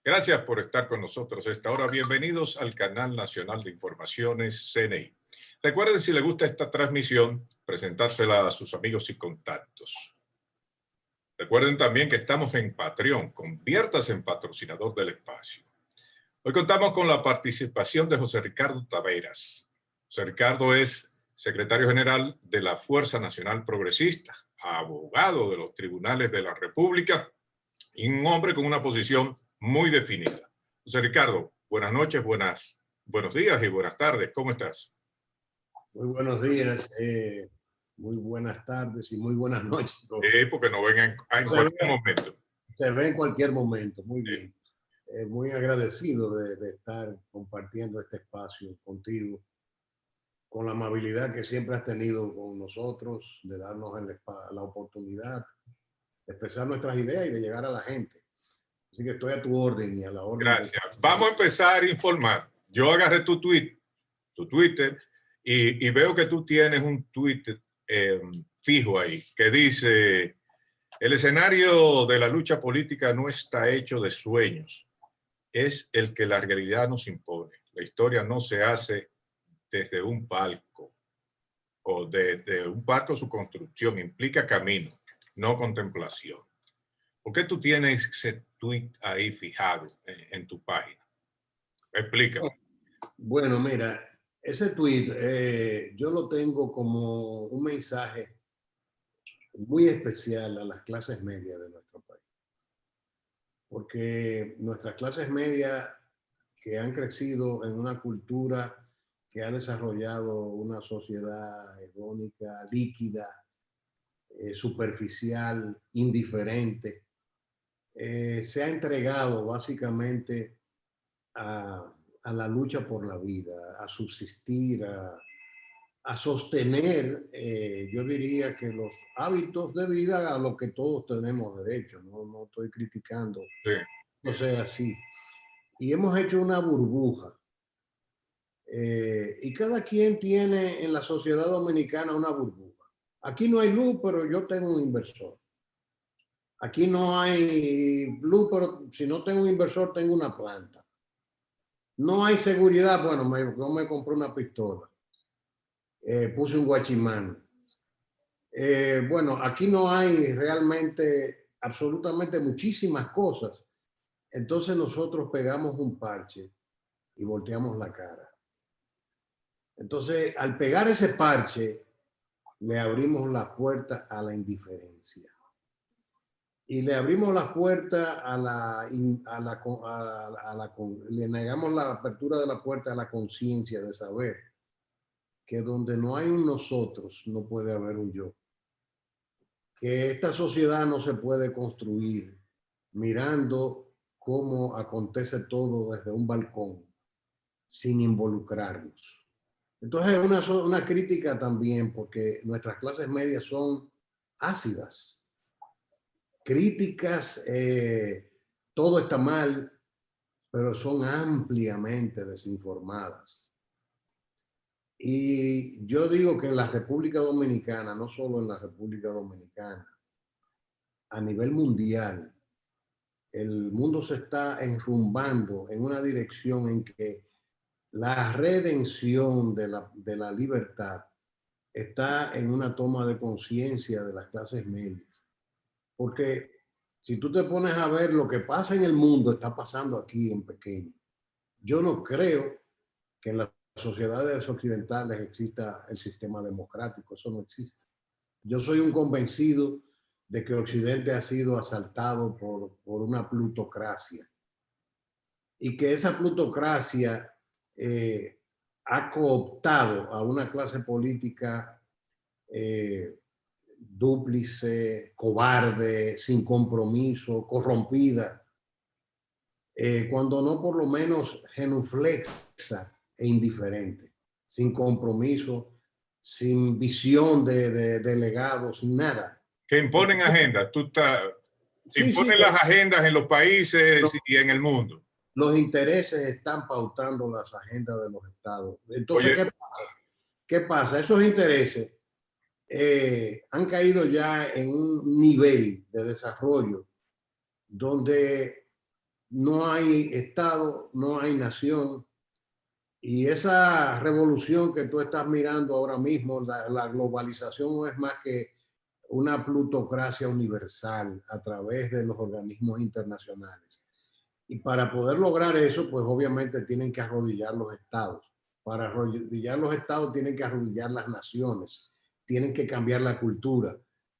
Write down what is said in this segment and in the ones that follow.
Gracias por estar con nosotros a esta hora. Bienvenidos al Canal Nacional de Informaciones CNI. Recuerden, si les gusta esta transmisión, presentársela a sus amigos y contactos. Recuerden también que estamos en Patreon. Conviértase en patrocinador del espacio. Hoy contamos con la participación de José Ricardo Taveras. José Ricardo es secretario general de la Fuerza Nacional Progresista, abogado de los tribunales de la República y un hombre con una posición muy definida. José Ricardo, buenas noches, buenos días y buenas tardes. ¿Cómo estás? Muy buenos días, muy buenas tardes y muy buenas noches. Porque nos ven en cualquier momento. Se ve en cualquier momento, muy bien. Muy agradecido de estar compartiendo este espacio contigo, con la amabilidad que siempre has tenido con nosotros, de darnos la oportunidad de expresar nuestras ideas y de llegar a la gente. Así que estoy a tu orden y a la orden. Gracias. Vamos a empezar a informar. Yo agarré tu Twitter, y veo que tú tienes un tweet fijo ahí que dice: el escenario de la lucha política no está hecho de sueños, es el que la realidad nos impone. La historia no se hace desde un palco, o desde un palco su construcción implica camino, no contemplación. ¿Por qué tú tienes ese tweet ahí fijado en tu página? Explícame. Bueno, mira, ese tweet yo lo tengo como un mensaje muy especial a las clases medias de nuestro país. Porque nuestras clases medias que han crecido en una cultura que ha desarrollado una sociedad hedónica, líquida, superficial, indiferente, se ha entregado básicamente a la lucha por la vida, a subsistir, a sostener, yo diría que los hábitos de vida a los que todos tenemos derecho. No estoy criticando, Sí. no sea así. Y hemos hecho una burbuja. Y cada quien tiene en la sociedad dominicana una burbuja. Aquí no hay luz, pero yo tengo un inversor. Aquí no hay luz, pero si no tengo un inversor, tengo una planta. No hay seguridad, bueno, yo me compré una pistola. Puse un guachimán. Bueno, aquí no hay realmente, absolutamente muchísimas cosas. Entonces nosotros pegamos un parche y volteamos la cara. Entonces, al pegar ese parche, le abrimos la puerta a la indiferencia. Y le abrimos la puerta le negamos la apertura de la puerta a la conciencia de saber que donde no hay un nosotros, no puede haber un yo. Que esta sociedad no se puede construir mirando cómo acontece todo desde un balcón, sin involucrarnos. Entonces es una crítica también, porque nuestras clases medias son ácidas, críticas, todo está mal, pero son ampliamente desinformadas. Y yo digo que en la República Dominicana, no solo en la República Dominicana, a nivel mundial, el mundo se está enrumbando en una dirección en que la redención de la libertad está en una toma de conciencia de las clases medias. Porque si tú te pones a ver lo que pasa en el mundo, está pasando aquí en pequeño. Yo no creo que en las sociedades occidentales exista el sistema democrático, eso no existe. Yo soy un convencido de que Occidente ha sido asaltado por una plutocracia y que esa plutocracia ha cooptado a una clase política dúplice, cobarde, sin compromiso, corrompida, cuando no por lo menos genuflexa e indiferente, sin compromiso, sin visión de legado, sin nada. Que imponen agendas. Imponen Sí, las agendas en los países y en el mundo. los intereses están pautando las agendas de los estados. Entonces, Oye, ¿qué pasa? Esos intereses han caído ya en un nivel de desarrollo donde no hay Estado, no hay nación. Y esa revolución que tú estás mirando ahora mismo, la globalización no es más que una plutocracia universal a través de los organismos internacionales. Y para poder lograr eso, pues obviamente tienen que arrodillar los estados. Para arrodillar los estados tienen que arrodillar las naciones, tienen que cambiar la cultura.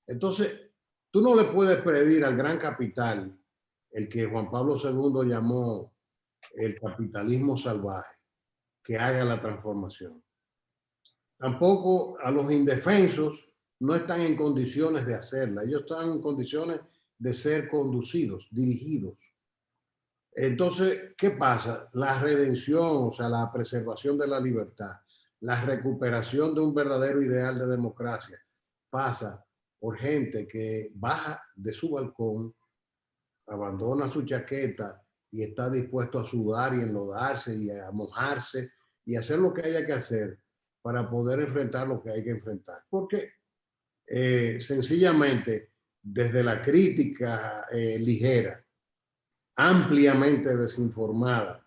Entonces, tú no le puedes pedir al gran capital, el que Juan Pablo II llamó el capitalismo salvaje, que haga la transformación. Tampoco a los indefensos no están en condiciones de hacerla. Ellos están en condiciones de ser conducidos, dirigidos. Entonces, ¿qué pasa? La redención, o sea, la preservación de la libertad, la recuperación de un verdadero ideal de democracia, pasa por gente que baja de su balcón, abandona su chaqueta y está dispuesto a sudar y enlodarse y a mojarse y hacer lo que haya que hacer para poder enfrentar lo que hay que enfrentar. Porque sencillamente, desde la crítica ligera, ampliamente desinformada,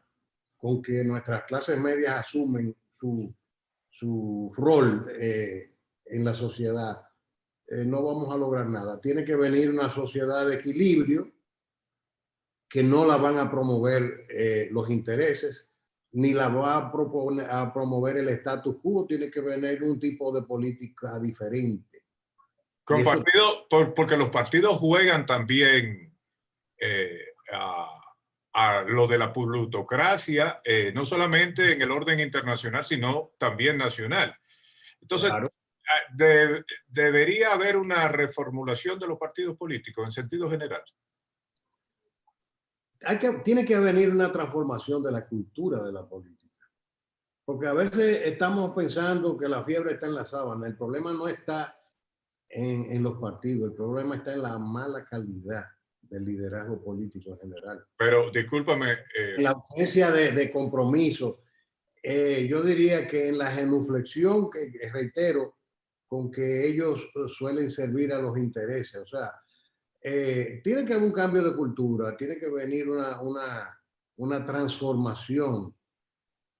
con que nuestras clases medias asumen su rol en la sociedad, no vamos a lograr nada. Tiene que venir una sociedad de equilibrio que no la van a promover los intereses, ni la va a promover el status quo. Tiene que venir un tipo de política diferente. Con partido, porque los partidos juegan también a lo de la plutocracia, no solamente en el orden internacional, sino también nacional. Entonces, claro, debería haber una reformulación de los partidos políticos en sentido general. Tiene que venir una transformación de la cultura de la política. Porque a veces estamos pensando que la fiebre está en la sábana. El problema no está en los partidos, el problema está en la mala calidad del liderazgo político en general. Pero discúlpame. En la ausencia de compromiso. Yo diría que en la genuflexión, que reitero, con que ellos suelen servir a los intereses. O sea, tiene que haber un cambio de cultura, tiene que venir una transformación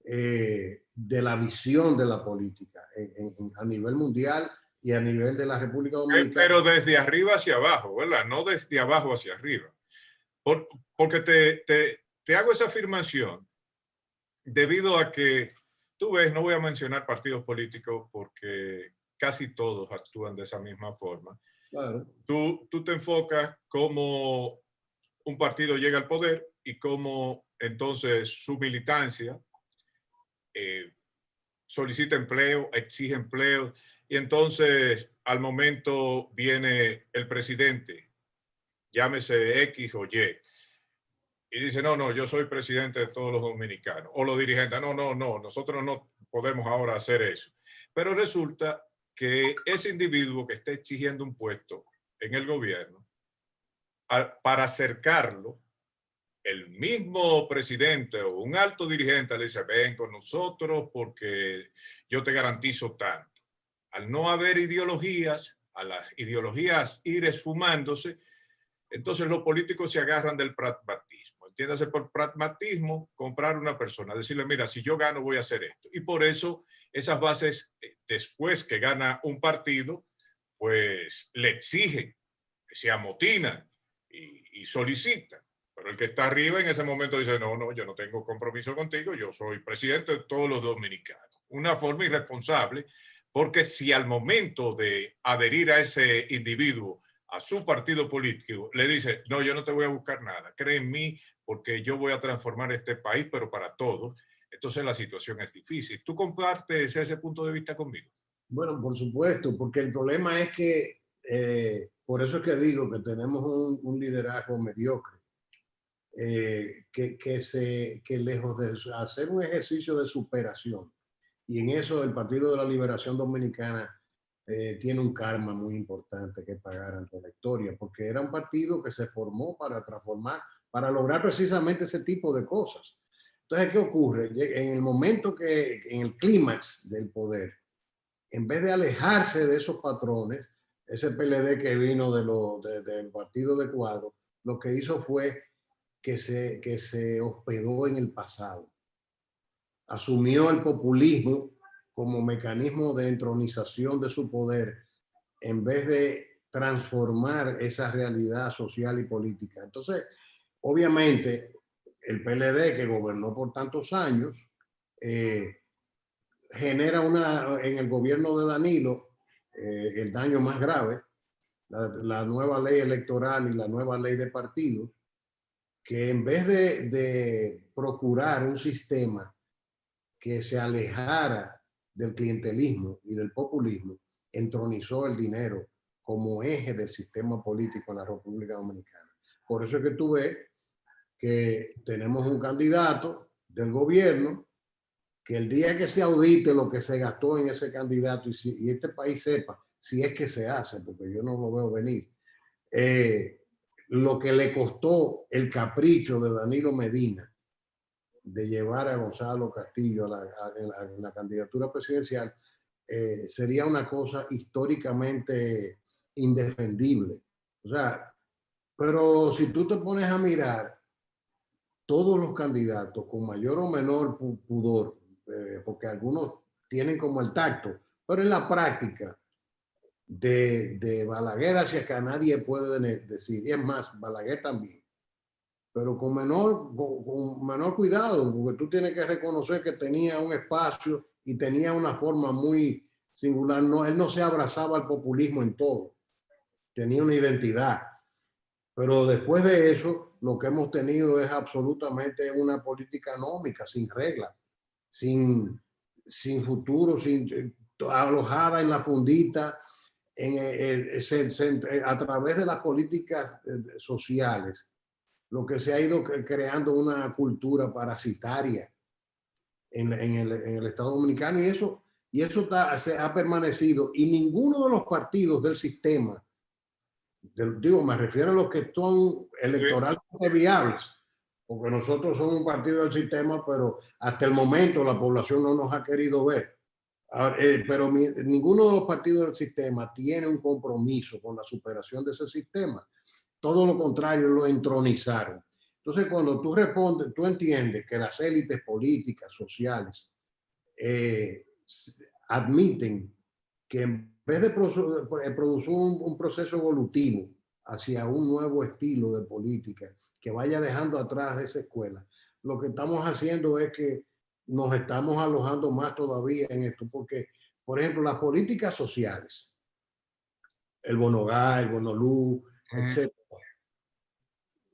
de la visión de la política a nivel mundial y a nivel de la República Dominicana. Pero desde arriba hacia abajo, ¿verdad? No desde abajo hacia arriba. Porque te hago esa afirmación debido a que tú ves, no voy a mencionar partidos políticos porque casi todos actúan de esa misma forma. Claro. Tú te enfocas cómo un partido llega al poder y cómo entonces su militancia solicita empleo, exige empleo, y entonces al momento viene el presidente, llámese X o Y, y dice, no, yo soy presidente de todos los dominicanos. O los dirigentes, no, nosotros no podemos ahora hacer eso. Pero resulta que ese individuo que está exigiendo un puesto en el gobierno, para acercarlo, el mismo presidente o un alto dirigente le dice, ven con nosotros porque yo te garantizo tanto. Al no haber ideologías, a las ideologías ir esfumándose, entonces los políticos se agarran del pragmatismo. Entiéndase por pragmatismo, comprar una persona, decirle, mira, si yo gano voy a hacer esto. Y por eso esas bases, después que gana un partido, pues le exigen, se amotinan y solicitan. Pero el que está arriba en ese momento dice, no, yo no tengo compromiso contigo, yo soy presidente de todos los dominicanos. Una forma irresponsable, porque si al momento de adherir a ese individuo a su partido político le dice, no, yo no te voy a buscar nada, cree en mí porque yo voy a transformar este país, pero para todos, entonces la situación es difícil. ¿Tú compartes ese punto de vista conmigo? Bueno, por supuesto, porque el problema es que, por eso es que digo que tenemos un liderazgo mediocre, que lejos de hacer un ejercicio de superación, y en eso el Partido de la Liberación Dominicana tiene un karma muy importante que pagar ante la historia, porque era un partido que se formó para transformar, para lograr precisamente ese tipo de cosas. Entonces, ¿qué ocurre? En el momento en el clímax del poder, en vez de alejarse de esos patrones, ese PLD que vino del partido de Cuadro, lo que hizo fue que se hospedó en el pasado. Asumió el populismo como mecanismo de entronización de su poder en vez de transformar esa realidad social y política. Entonces, obviamente, el PLD, que gobernó por tantos años, genera en el gobierno de Danilo el daño más grave, la nueva ley electoral y la nueva ley de partidos, que en vez de procurar un sistema que se alejara del clientelismo y del populismo, entronizó el dinero como eje del sistema político en la República Dominicana. Por eso es que tú ves que tenemos un candidato del gobierno que el día que se audite lo que se gastó en ese candidato y este país sepa si es que se hace, porque yo no lo veo venir, lo que le costó el capricho de Danilo Medina de llevar a Gonzalo Castillo a la candidatura presidencial, sería una cosa históricamente indefendible. O sea, pero si tú te pones a mirar todos los candidatos con mayor o menor pudor, porque algunos tienen como el tacto, pero en la práctica de Balaguer hacia acá nadie puede decir, y es más, Balaguer también, pero con menor cuidado, porque tú tienes que reconocer que tenía un espacio y tenía una forma muy singular. No, él no se abrazaba al populismo en todo, tenía una identidad. Pero después de eso, lo que hemos tenido es absolutamente una política anómica, sin reglas, sin futuro, alojada en la fundita, a través de las políticas sociales. Lo que se ha ido creando una cultura parasitaria en el Estado Dominicano, y eso se ha permanecido, y ninguno de los partidos del sistema, digo, me refiero a los que son electoralmente viables, porque nosotros somos un partido del sistema, pero hasta el momento la población no nos ha querido ver. Pero ninguno de los partidos del sistema tiene un compromiso con la superación de ese sistema. Todo lo contrario, lo entronizaron. Entonces, cuando tú respondes, tú entiendes que las élites políticas, sociales, admiten que en vez de producir un proceso evolutivo hacia un nuevo estilo de política que vaya dejando atrás esa escuela, lo que estamos haciendo es que nos estamos alojando más todavía en esto, porque, por ejemplo, las políticas sociales, el Bonogá, el Bonolú, etc.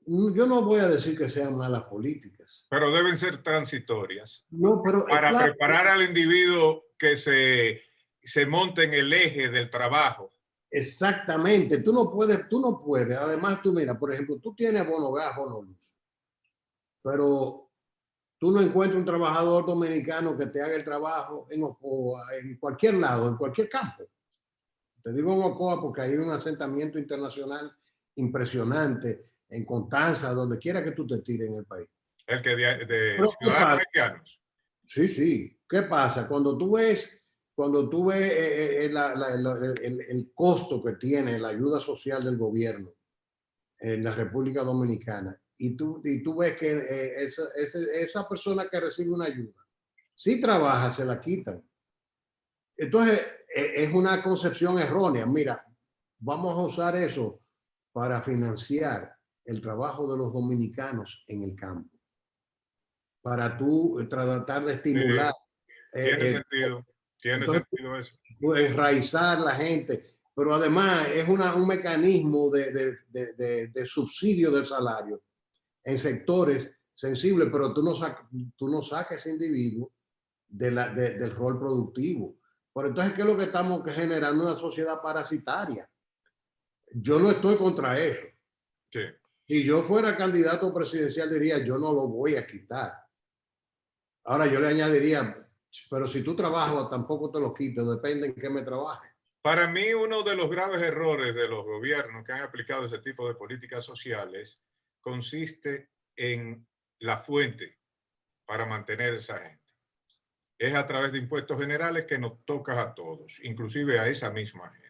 Yo no voy a decir que sean malas políticas. Pero deben ser transitorias. No, pero para claro, preparar al individuo que se monte en el eje del trabajo. Exactamente. Tú no puedes. Además, tú mira, por ejemplo, tú tienes Bonogá, Bonoluz, pero tú no encuentras un trabajador dominicano que te haga el trabajo en Ocoa, en cualquier lado, en cualquier campo. Te digo en Ocoa porque hay un asentamiento internacional impresionante, en Constanza, donde quiera que tú te tires en el país. El que de ciudadanos haitianos. Sí, sí. ¿Qué pasa? Cuando tú ves el costo que tiene la ayuda social del gobierno en la República Dominicana, y tú ves que esa persona que recibe una ayuda, si trabaja, se la quitan. Entonces, es una concepción errónea. Mira, vamos a usar eso para financiar el trabajo de los dominicanos en el campo, para tú tratar de estimular. Tiene sentido. Tiene sentido eso. Enraizar la gente, pero además es un mecanismo de subsidio del salario en sectores sensibles, pero tú no sacas ese individuo del rol productivo. Pero entonces, ¿qué es lo que estamos generando? Una sociedad parasitaria. Yo no estoy contra eso. Sí. Si yo fuera candidato presidencial, diría, yo no lo voy a quitar. Ahora yo le añadiría, pero si tú trabajas, tampoco te lo quito, depende en qué me trabajes. Para mí, uno de los graves errores de los gobiernos que han aplicado ese tipo de políticas sociales consiste en la fuente para mantener esa gente. Es a través de impuestos generales que nos toca a todos, inclusive a esa misma gente.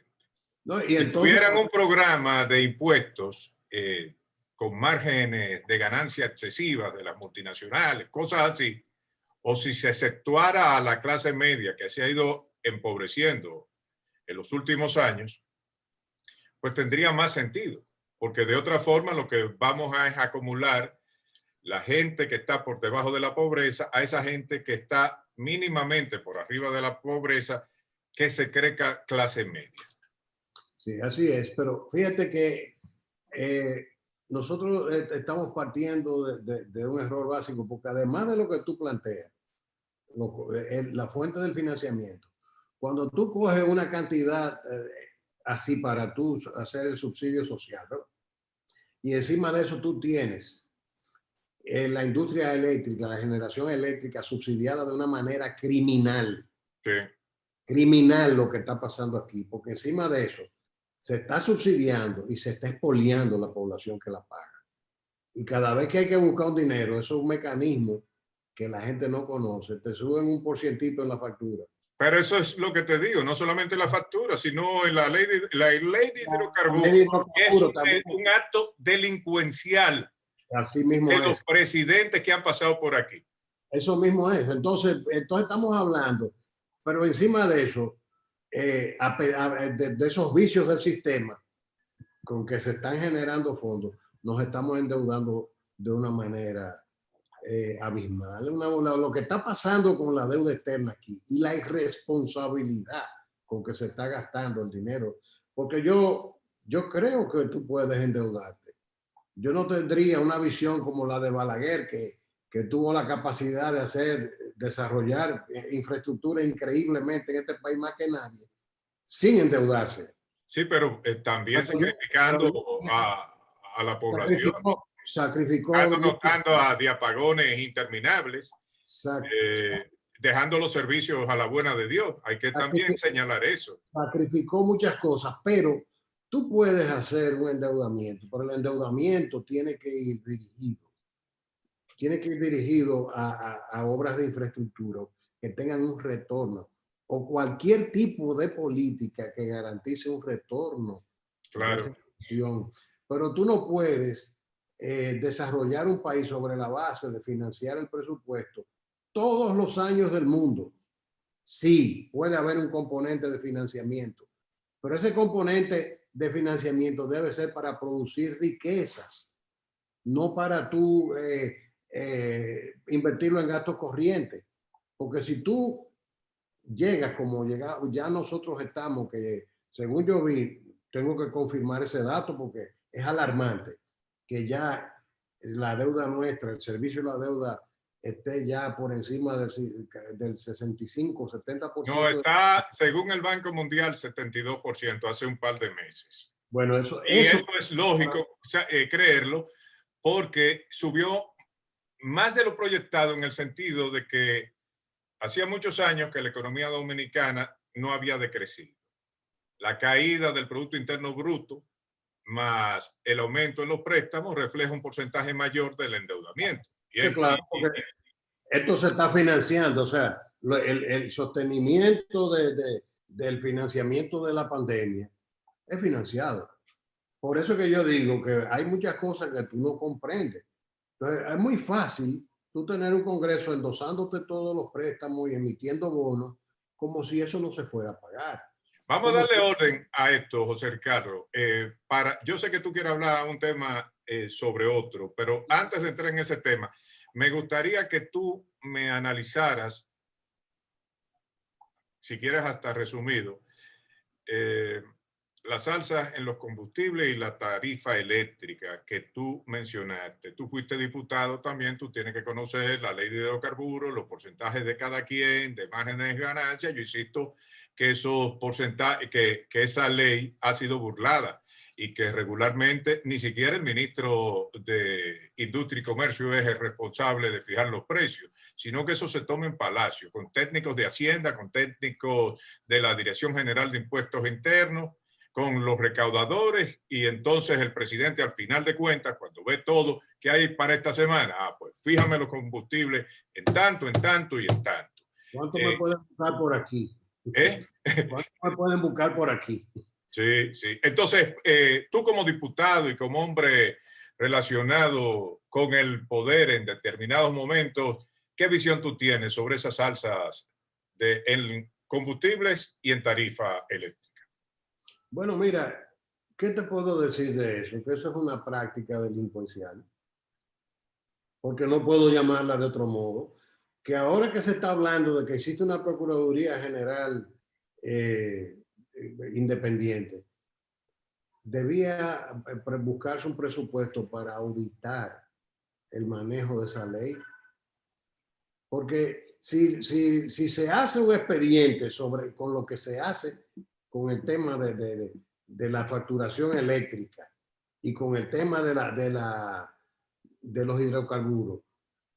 ¿No? Si tuvieran un programa de impuestos con márgenes de ganancia excesivas de las multinacionales, cosas así, o si se exceptuara a la clase media que se ha ido empobreciendo en los últimos años, pues tendría más sentido, porque de otra forma lo que vamos a es acumular la gente que está por debajo de la pobreza a esa gente que está mínimamente por arriba de la pobreza, que se cree clase media. Sí, así es, pero fíjate que nosotros estamos partiendo de un error básico, porque además de lo que tú planteas, la fuente del financiamiento, cuando tú coges una cantidad así para tú hacer el subsidio social, ¿no? Y encima de eso tú tienes la industria eléctrica, la generación eléctrica subsidiada de una manera criminal. Sí. Criminal lo que está pasando aquí, porque encima de eso se está subsidiando y se está expoliando la población que la paga. Y cada vez que hay que buscar un dinero, eso es un mecanismo que la gente no conoce, te suben un porcientito en la factura. Pero eso es lo que te digo, no solamente la factura, sino en la ley de hidrocarburos. Es un acto delincuencial. Así mismo de es. Los presidentes que han pasado por aquí. Eso mismo es. Entonces estamos hablando, pero encima de eso, de esos vicios del sistema con que se están generando fondos, nos estamos endeudando de una manera abismal. Lo que está pasando con la deuda externa aquí y la irresponsabilidad con que se está gastando el dinero, porque yo creo que tú puedes endeudarte. Yo no tendría una visión como la de Balaguer, que tuvo la capacidad de desarrollar infraestructura increíblemente en este país más que nadie, sin endeudarse. Sí, pero también sacrificando a la población. Sacrificó notando a apagones interminables, dejando los servicios a la buena de Dios. Hay que también señalar eso. Sacrificó muchas cosas, pero tú puedes hacer un endeudamiento, pero el endeudamiento tiene que ir dirigido a obras de infraestructura que tengan un retorno, o cualquier tipo de política que garantice un retorno. Claro. Pero tú no puedes desarrollar un país sobre la base de financiar el presupuesto todos los años del mundo. Sí, puede haber un componente de financiamiento, pero ese componente de financiamiento debe ser para producir riquezas, no para tú invertirlo en gastos corrientes. Porque si tú llegas como ya nosotros estamos, que según yo vi, tengo que confirmar ese dato porque es alarmante, que ya la deuda nuestra, el servicio de la deuda, esté ya por encima del 65, 70%. No, está, según el Banco Mundial, 72% hace un par de meses. Bueno, eso es lógico creerlo, porque subió más de lo proyectado, en el sentido de que hacía muchos años que la economía dominicana no había decrecido. La caída del Producto Interno Bruto más el aumento en los préstamos refleja un porcentaje mayor del endeudamiento. Claro, porque esto se está financiando, o sea, el sostenimiento del financiamiento de la pandemia es financiado. Por eso que yo digo que hay muchas cosas que tú no comprendes. Entonces, es muy fácil tú tener un Congreso endosándote todos los préstamos y emitiendo bonos como si eso no se fuera a pagar. Vamos a darle orden a esto, José Ricardo. Yo sé que tú quieres hablar un tema sobre otro, pero antes de entrar en ese tema, me gustaría que tú me analizaras, si quieres hasta resumido, las alzas en los combustibles y la tarifa eléctrica que tú mencionaste. Tú fuiste diputado también, tú tienes que conocer la ley de hidrocarburos, los porcentajes de cada quien, de márgenes de ganancia. Yo insisto que esos porcentajes, que esa ley ha sido burlada y que regularmente ni siquiera el ministro de Industria y Comercio es el responsable de fijar los precios, sino que eso se toma en Palacio, con técnicos de Hacienda, con técnicos de la Dirección General de Impuestos Internos, con los recaudadores, y entonces el presidente, al final de cuentas, cuando ve todo que hay para esta semana, pues fíjame los combustibles en tanto y en tanto. ¿Cuánto me pueden buscar por aquí? ¿Cuánto me pueden buscar por aquí? Sí, sí. Entonces, tú como diputado y como hombre relacionado con el poder en determinados momentos. ¿Qué visión tú tienes sobre esas alzas en combustibles y en tarifa eléctrica? Bueno, mira, ¿qué te puedo decir de eso? Que eso es una práctica delincuencial, porque no puedo llamarla de otro modo. Que ahora que se está hablando de que existe una Procuraduría General independiente, debía buscarse un presupuesto para auditar el manejo de esa ley. Porque si se hace un expediente con lo que se hace con el tema de la facturación eléctrica y con el tema de los hidrocarburos,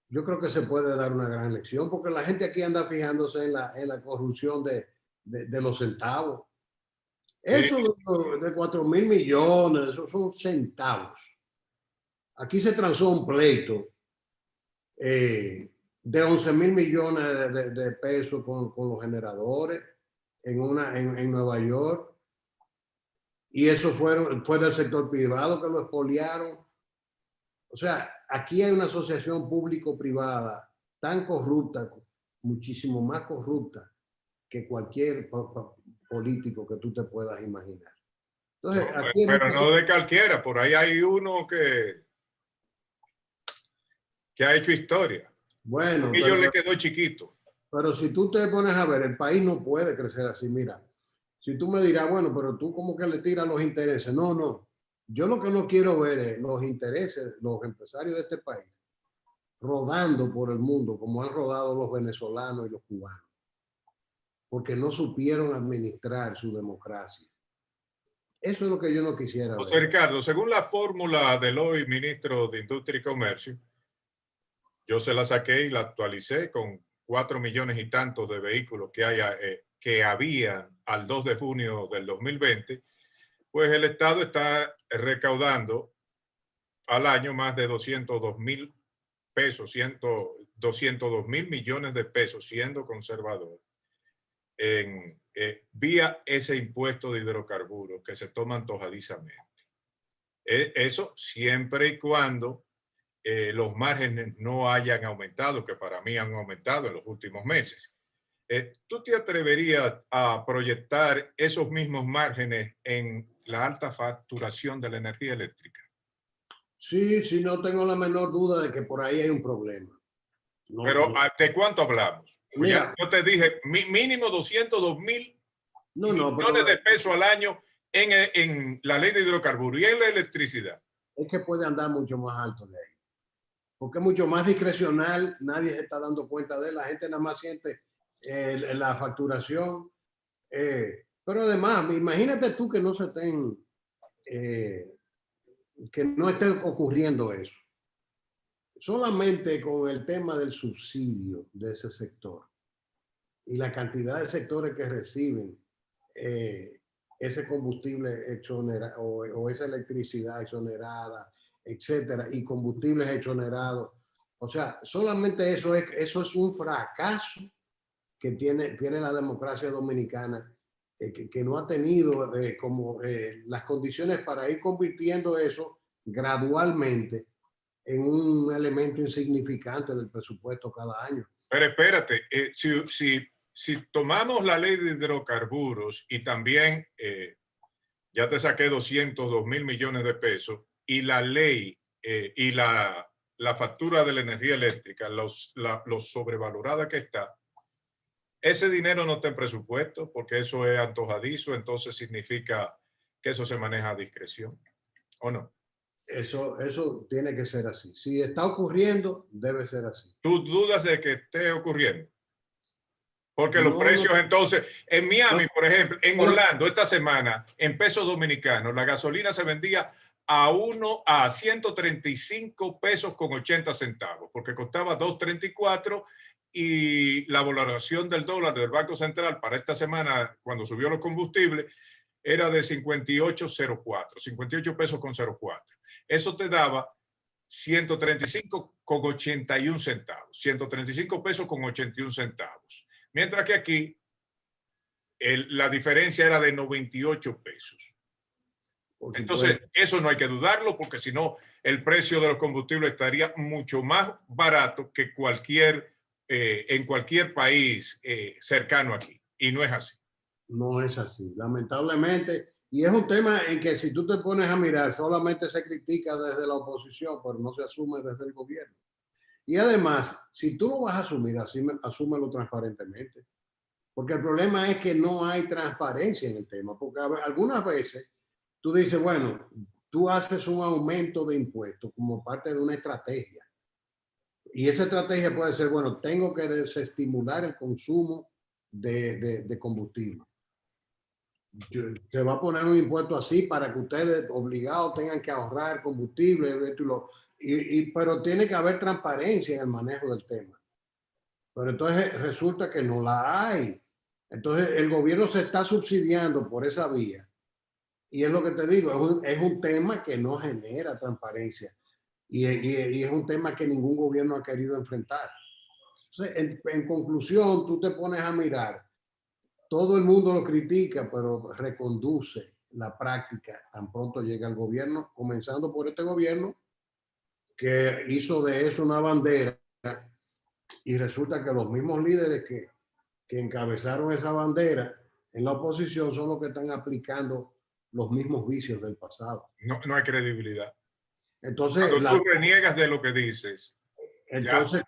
yo creo que se puede dar una gran lección, porque la gente aquí anda fijándose en la corrupción de los centavos. Eso de 4.000 millones, esos son centavos. Aquí se transó un pleito de 11.000 millones de pesos con los generadores en Nueva York. Y eso fue del sector privado que lo expoliaron. O sea, aquí hay una asociación público-privada tan corrupta, muchísimo más corrupta que cualquier político que tú te puedas imaginar. Entonces, No, aquí pero no de cualquiera, por ahí hay uno que ha hecho historia. Bueno, y yo le quedó chiquito. Pero si tú te pones a ver, el país no puede crecer así. Mira, si tú me dirás, bueno, pero tú como que le tiras los intereses. No, no. Yo lo que no quiero ver es los intereses, los empresarios de este país, rodando por el mundo como han rodado los venezolanos y los cubanos, porque no supieron administrar su democracia. Eso es lo que yo no quisiera José ver. Ricardo, según la fórmula del hoy ministro de Industria y Comercio, yo se la saqué y la actualicé con 4 millones y tantos de vehículos que había al 2 de junio del 2020, pues el Estado está recaudando al año más de 202.000 pesos, 202.000 millones de pesos, siendo conservador, vía ese impuesto de hidrocarburos que se toma antojadizamente. Eso siempre y cuando los márgenes no hayan aumentado, que para mí han aumentado en los últimos meses. ¿Tú te atreverías a proyectar esos mismos márgenes en la alta facturación de la energía eléctrica? Sí, sí, no tengo la menor duda de que por ahí hay un problema. No, Pero no. ¿de cuánto hablamos? Pues Mira, ya yo te dije, mínimo 202.000 millones de pesos al año en la ley de hidrocarburos y en la electricidad. Es que puede andar mucho más alto de ahí. Porque es mucho más discrecional, nadie se está dando cuenta de él, la gente nada más siente la facturación. Pero además, imagínate tú que no se estén, que no esté ocurriendo eso. Solamente con el tema del subsidio de ese sector y la cantidad de sectores que reciben ese combustible exonerado o esa electricidad exonerada, etcétera, y combustibles exonerados. O sea, solamente eso es un fracaso que tiene la democracia dominicana, que no ha tenido las condiciones para ir convirtiendo eso gradualmente en un elemento insignificante del presupuesto cada año. Pero espérate, si tomamos la ley de hidrocarburos y también ya te saqué 202.000 millones de pesos y la ley y la factura de la energía eléctrica, lo sobrevalorada que está, ese dinero no está en presupuesto porque eso es antojadizo, entonces significa que eso se maneja a discreción, ¿o no? Eso tiene que ser así. Si está ocurriendo, debe ser así. ¿Tú dudas de que esté ocurriendo? Porque los precios, entonces, en Miami, por ejemplo, en Orlando, esta semana, en pesos dominicanos, la gasolina se vendía a 135 pesos con 80 centavos, porque costaba 2.34 y la valoración del dólar del Banco Central para esta semana, cuando subió los combustibles, era de 58.04, 58 pesos con 04. Eso te daba 135 con 81 centavos, 135 pesos con 81 centavos. Mientras que aquí la diferencia era de 98 pesos. Entonces, eso no hay que dudarlo porque si no, el precio de los combustibles estaría mucho más barato que en cualquier país cercano aquí. Y no es así. No es así, lamentablemente. Y es un tema en que si tú te pones a mirar, solamente se critica desde la oposición, pero no se asume desde el gobierno. Y además, si tú lo vas a asumir, asúmelo transparentemente. Porque el problema es que no hay transparencia en el tema. Porque algunas veces tú dices, bueno, tú haces un aumento de impuestos como parte de una estrategia. Y esa estrategia puede ser, bueno, tengo que desestimular el consumo de combustible. Se va a poner un impuesto así para que ustedes obligados tengan que ahorrar combustible, pero tiene que haber transparencia en el manejo del tema. Pero entonces resulta que no la hay. Entonces el gobierno se está subsidiando por esa vía. Y es lo que te digo, es un tema que no genera transparencia. Y es un tema que ningún gobierno ha querido enfrentar. Entonces, en conclusión, tú te pones a mirar, todo el mundo lo critica, pero reconduce la práctica tan pronto llega el gobierno, comenzando por este gobierno que hizo de eso una bandera, y resulta que los mismos líderes que encabezaron esa bandera en la oposición son los que están aplicando los mismos vicios del pasado. No hay credibilidad. Entonces, cuando tú reniegas de lo que dices. Entonces,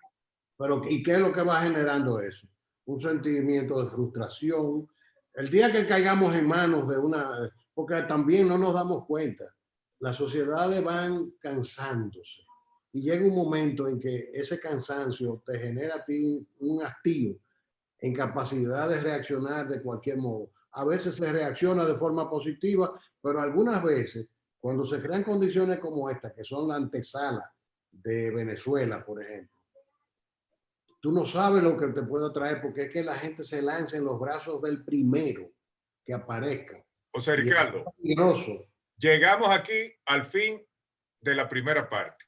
pero ¿y qué es lo que va generando eso? Un sentimiento de frustración. El día que caigamos en manos de una, porque también no nos damos cuenta, las sociedades van cansándose y llega un momento en que ese cansancio te genera a ti un hastío, incapacidad de reaccionar de cualquier modo. A veces se reacciona de forma positiva, pero algunas veces, cuando se crean condiciones como esta, que son la antesala de Venezuela, por ejemplo, tú no sabes lo que te puede traer, porque es que la gente se lanza en los brazos del primero que aparezca. O sea, Ricardo, peligroso. Llegamos aquí al fin de la primera parte.